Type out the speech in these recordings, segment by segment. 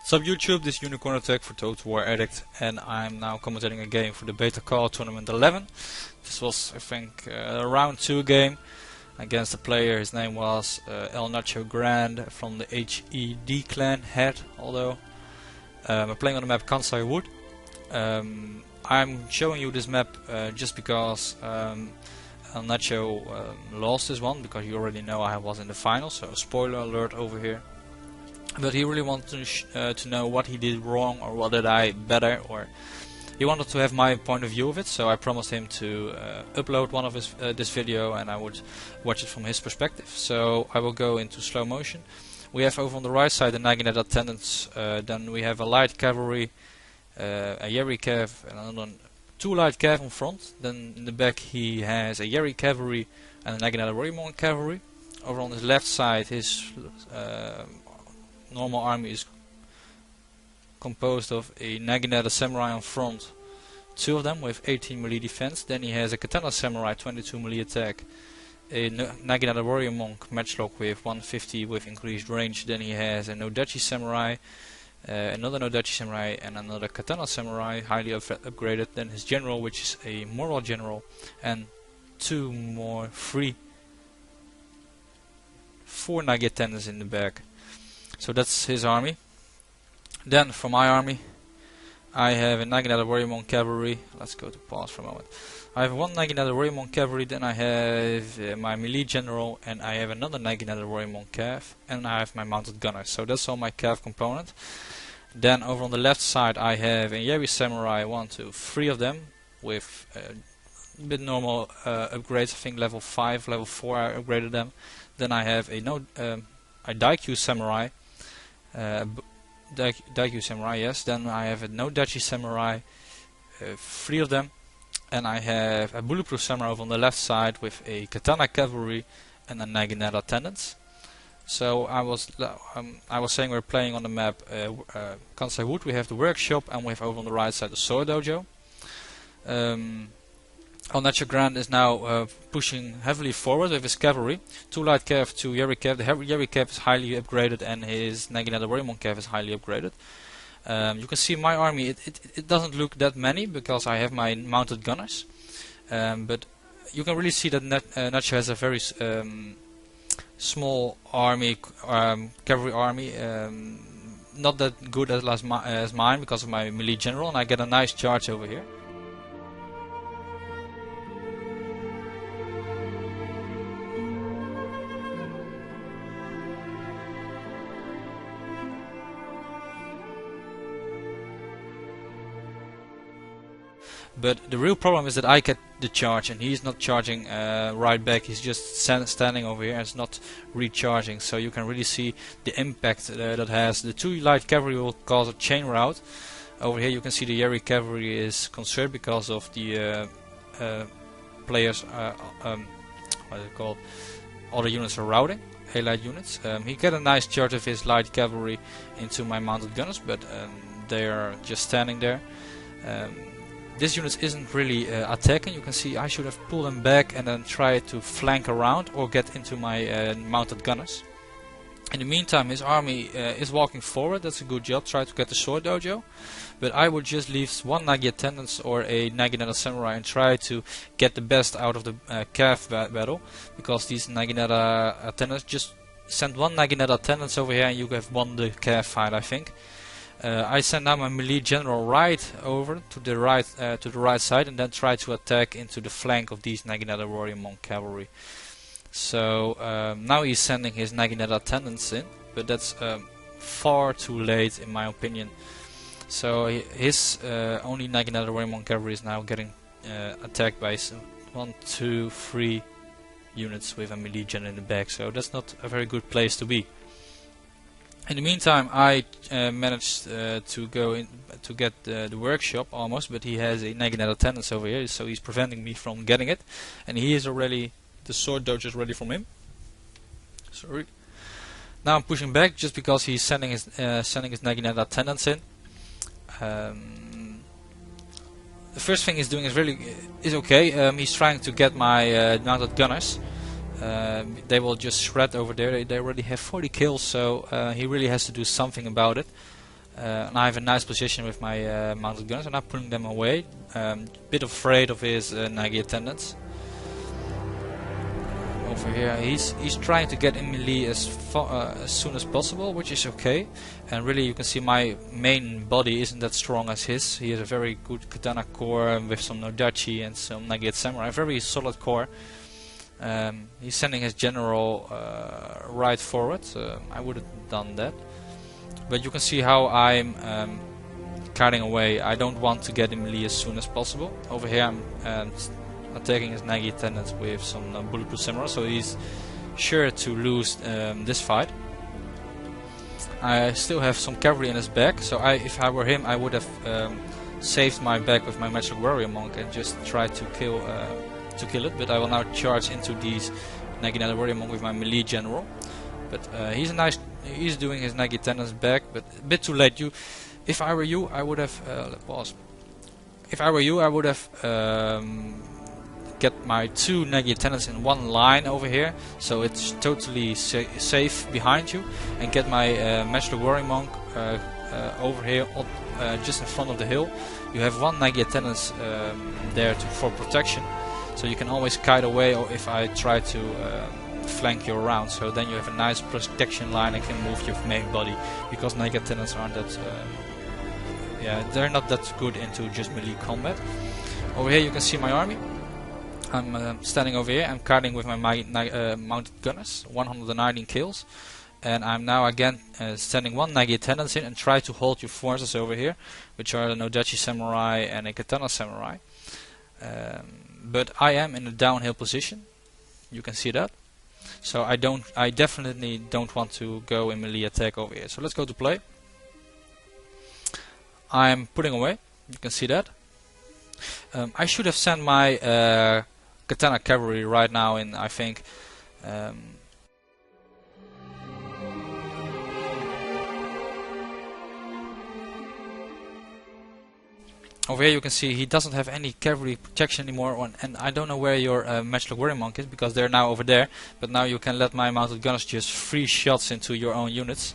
Sup YouTube, this is Unicorn Attack for Total War Addict, and I'm now commentating a game for the Beta Call Tournament 11. This was, I think, a round 2 game against a player. His name was Nacho Grande from the HED clan head, although I'm playing on the map Kansai Wood. I'm showing you this map just because Nacho lost this one, because you already know I was in the final, so spoiler alert over here. But he really wanted to know what he did wrong, or what did I better, or he wanted to have my point of view of it. So I promised him to upload one of his this video, and I would watch it from his perspective. So I will go into slow motion. We have over on the right side the Naginata attendants. Then we have a light cavalry, a Yeri cav, and two light cav in front. Then in the back he has a Yeri cavalry and a Naginata Warrior cavalry. Over on his left side, his normal army is composed of a Naginata Samurai on front, two of them with 18 melee defense. Then he has a Katana Samurai 22 melee attack, a Naginata Warrior Monk matchlock with 150 with increased range. Then he has a Nodachi Samurai, another Nodachi Samurai, and another Katana Samurai highly upgraded. Then his general, which is a moral general, and four Nagi attendants in the back. So that's his army. Then for my army, I have a Naginata Warrior Monk cavalry. Let's go to pause for a moment. I have one Naginata Warrior Monk cavalry, then I have my melee general, and I have another Naginata Warrior Monk cav, and I have my mounted gunners. So that's all my cav component. Then over on the left side I have a Yeri Samurai, 1, 2, 3 of them, with a bit normal upgrades. I think level 5, level 4 I upgraded them. Then I have a Daikyu Samurai, Daikyu Samurai, yes. Then I have a Nodachi Samurai, 3 of them, and I have a Bulletproof Samurai over on the left side with a Katana Cavalry and a Naginata attendants. So I was saying we're playing on the map Kansai Wood. We have the workshop, and we have over on the right side the Sword Dojo. Nacho Grande is now pushing heavily forward with his cavalry. 2 light cav, 2 Yeri cav. The Yeri cav is highly upgraded, and his Naginata Warrior Monk cav is highly upgraded. You can see my army, it doesn't look that many because I have my mounted gunners. But you can really see that Nacho has a very small army, cavalry army. Not that good as mine because of my melee general, and I get a nice charge over here. But the real problem is that I get the charge and he's not charging right back. He's just standing over here and it's not recharging. So you can really see the impact that has. The 2 light cavalry will cause a chain rout. Over here you can see the Yeri cavalry is concerned because of the players, what is it called? Other units are routing, allied units. He get a nice charge of his light cavalry into my mounted gunners, but they are just standing there. This unit isn't really attacking. You can see I should have pulled them back and then tried to flank around or get into my mounted gunners. In the meantime, his army is walking forward. That's a good job. Try to get the Sword Dojo. But I would just leave one Nagi attendants or a Naginata Samurai and try to get the best out of the cav battle, because these Naginata attendants, just send one Naginata attendants over here and you have won the cav fight, I think. I send now my melee general right over to the right side, and then try to attack into the flank of these Naginata Warrior Monk cavalry. So now he's sending his Naginata attendants in, but that's far too late in my opinion. So his only Naginata Warrior Monk cavalry is now getting attacked by 1, 2, 3 units with a melee general in the back. So that's not a very good place to be. In the meantime, I managed to go in to get the workshop almost, but he has a Naginata attendants over here, so he's preventing me from getting it. And he is already, the Sword Dojo is ready from him. Sorry. Now I'm pushing back just because he's sending his Naginata attendants in. The first thing he's doing is okay. He's trying to get my mounted gunners. They will just shred over there. They already have 40 kills, so he really has to do something about it. and I have a nice position with my mounted gunners, and I'm putting them away. Bit afraid of his Nagi attendants. Over here, he's trying to get in melee as soon as possible, which is okay. And really, you can see my main body isn't that strong as his. He has a very good katana core with some Nodachi and some Nagi Samurai, very solid core. He's sending his general right forward. I would have done that. But you can see how I'm cutting away. I don't want to get in melee as soon as possible. Over here I'm attacking his Nagi attendants with some bulletproof samurai, so he's sure to lose this fight. I still have some cavalry in his back, so if I were him I would have saved my back with my magic warrior monk and just tried to kill it, but I will now charge into these Nagi warrior monk with my melee general. But he's doing his Nagi attendants back, but a bit too late. If I were you, I would have pause. If I were you, I would have get my two Nagi attendants in one line over here, so it's totally safe behind you, and get my Magic Warrior Monk over here just in front of the hill. You have one Nagi attendant there for protection, so you can always kite away, or if I try to flank you around, so then you have a nice protection line and can move your main body, because Nagi attendants aren't that they're not that good into just melee combat. Over here you can see my army. I'm standing over here, I'm kiting with my mounted gunners, 119 kills, and I'm now again sending one Nagi attendant in and try to hold your forces over here, which are the Nodachi Samurai and a Katana Samurai. But I am in a downhill position, you can see that, so I definitely don't want to go in melee attack over here. So let's go to play. I'm putting away, you can see that. I should have sent my Katana cavalry right now in, I think. Over here you can see he doesn't have any cavalry protection anymore, and I don't know where your Magic Warrior Monk is, because they're now over there. But now you can let my mounted gunners just free shots into your own units,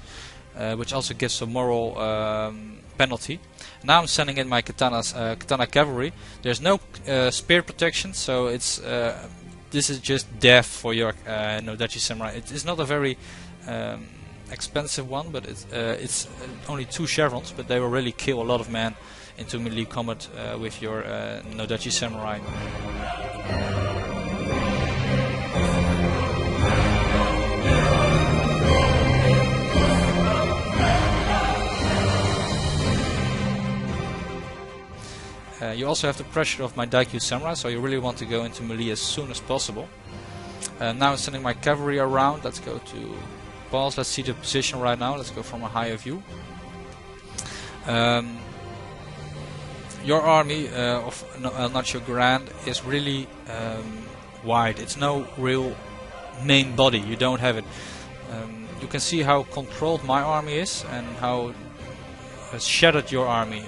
which also gives a moral penalty. Now I'm sending in my katana cavalry. There's no spear protection, so it's this is just death for your Nodachi Samurai. It's not a very expensive one, but it's only 2 chevrons, but they will really kill a lot of men into melee combat with your Nodachi Samurai. You also have the pressure of my Daikyu Samurai, so you really want to go into melee as soon as possible. Now I'm sending my cavalry around. Let's go to pause. Let's see the position right now. Let's go from a higher view. Your army of Nacho Grande is really wide. It's no real main body. You don't have it. You can see how controlled my army is and how shattered your army.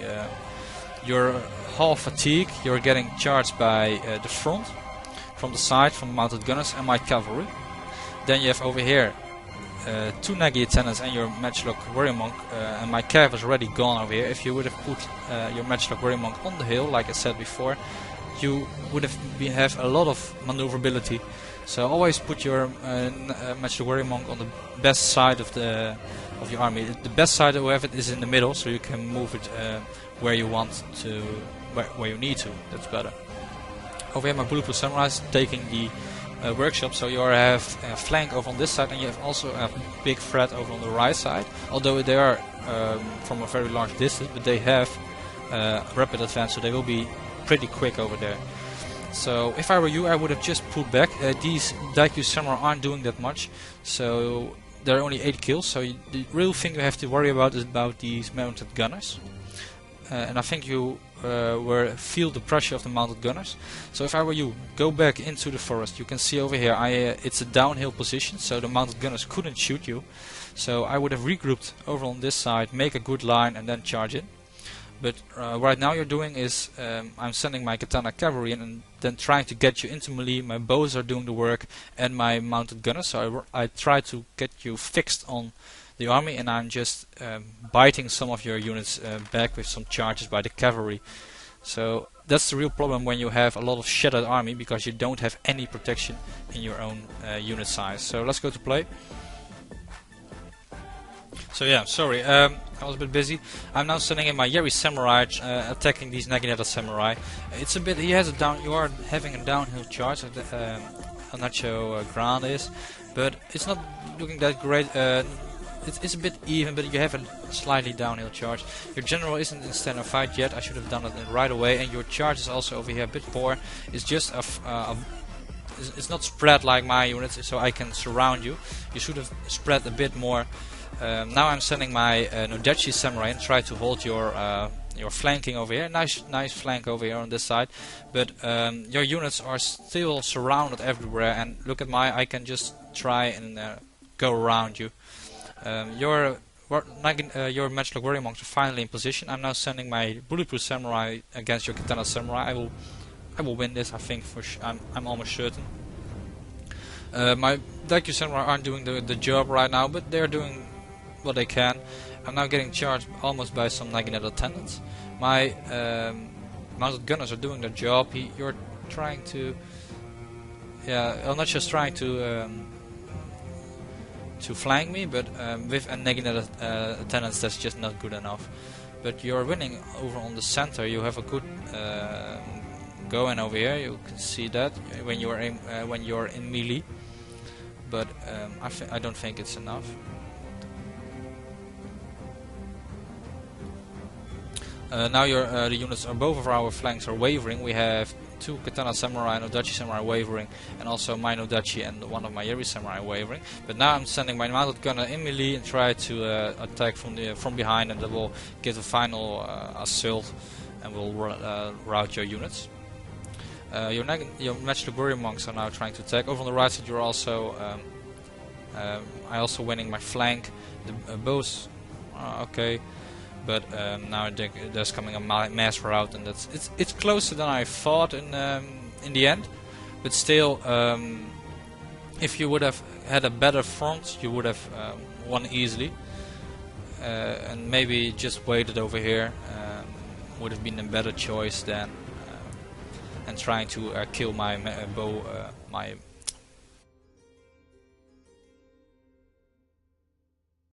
You're half fatigue. You're getting charged by the front, from the side, from mounted gunners and my cavalry. Then you have over here 2 Nagi attendants and your Matchlock Warrior Monk, and my cav is already gone over here. If you would have put your Matchlock Warrior Monk on the hill, like I said before, you would have a lot of maneuverability. So always put your Matchlock Warrior Monk on the best side of your army. The best side of it is in the middle, so you can move it where you want to, where you need to. That's better. Over here, my Bulletproof Samurai is taking the workshop, so you have a flank over on this side, and you have also a big threat over on the right side. Although they are from a very large distance, but they have rapid advance, so they will be pretty quick over there. So if I were you, I would have just pulled back. These Daikyu Samurai aren't doing that much, so there are only 8 kills. So the real thing you have to worry about is about these mounted gunners. And I think you feel the pressure of the mounted gunners. So if I were you, go back into the forest. You can see over here, it's a downhill position, so the mounted gunners couldn't shoot you. So I would have regrouped over on this side, make a good line, and then charge in. But right now you're doing is I'm sending my Katana cavalry in and then trying to get you into melee. My bows are doing the work and my mounted gunners. So I try to get you fixed on the army, and I'm just biting some of your units back with some charges by the cavalry. So that's the real problem when you have a lot of shattered army, because you don't have any protection in your own unit size. So let's go to play. So yeah, sorry, I was a bit busy. I'm now sending in my Yeri Samurai, attacking these Naginata Samurai. It's a bit, he has a down, you are having a downhill charge, Nacho Grande is, but it's not looking that great. It's a bit even, but you have a slightly downhill charge. Your general isn't in standard fight yet. I should have done it right away, and your charge is also over here a bit poor. It's just it's not spread like my units, so I can surround you. You should have spread a bit more. Now I'm sending my Nodachi Samurai and try to hold your flanking over here. Nice flank over here on this side, but your units are still surrounded everywhere. And look at my, I can just try and go around you. Your Matchlock Warrior Monks are finally in position. I'm now sending my Bulletproof Samurai against your Katana Samurai. I will win this, I think. I'm almost certain. My Daikyu Samurai aren't doing the job right now, but they're doing what they can. I'm now getting charged almost by some Naginata attendants. My mounted gunners are doing their job. You're trying to, I'm not just trying to flank me, but with a Naginata attendants that's just not good enough. But you're winning over on the center. You have a good going over here. You can see that when you're in melee. But I don't think it's enough. Now the units on both of our flanks are wavering. We have two Katana Samurai and Nodachi Samurai wavering, and also my Nodachi and one of my Yeri Samurai wavering. But now I'm sending my mounted gunner in melee and try to attack from behind, and that will give a final assault and will rout your units. Your Matchlock Warrior Monks are now trying to attack. Over on the right side, you're also I also winning my flank. The bows okay, but now there's coming a mass rout, and it's closer than I thought in the end. But still, if you would have had a better front, you would have won easily. And maybe just waited over here would have been a better choice than and trying to kill my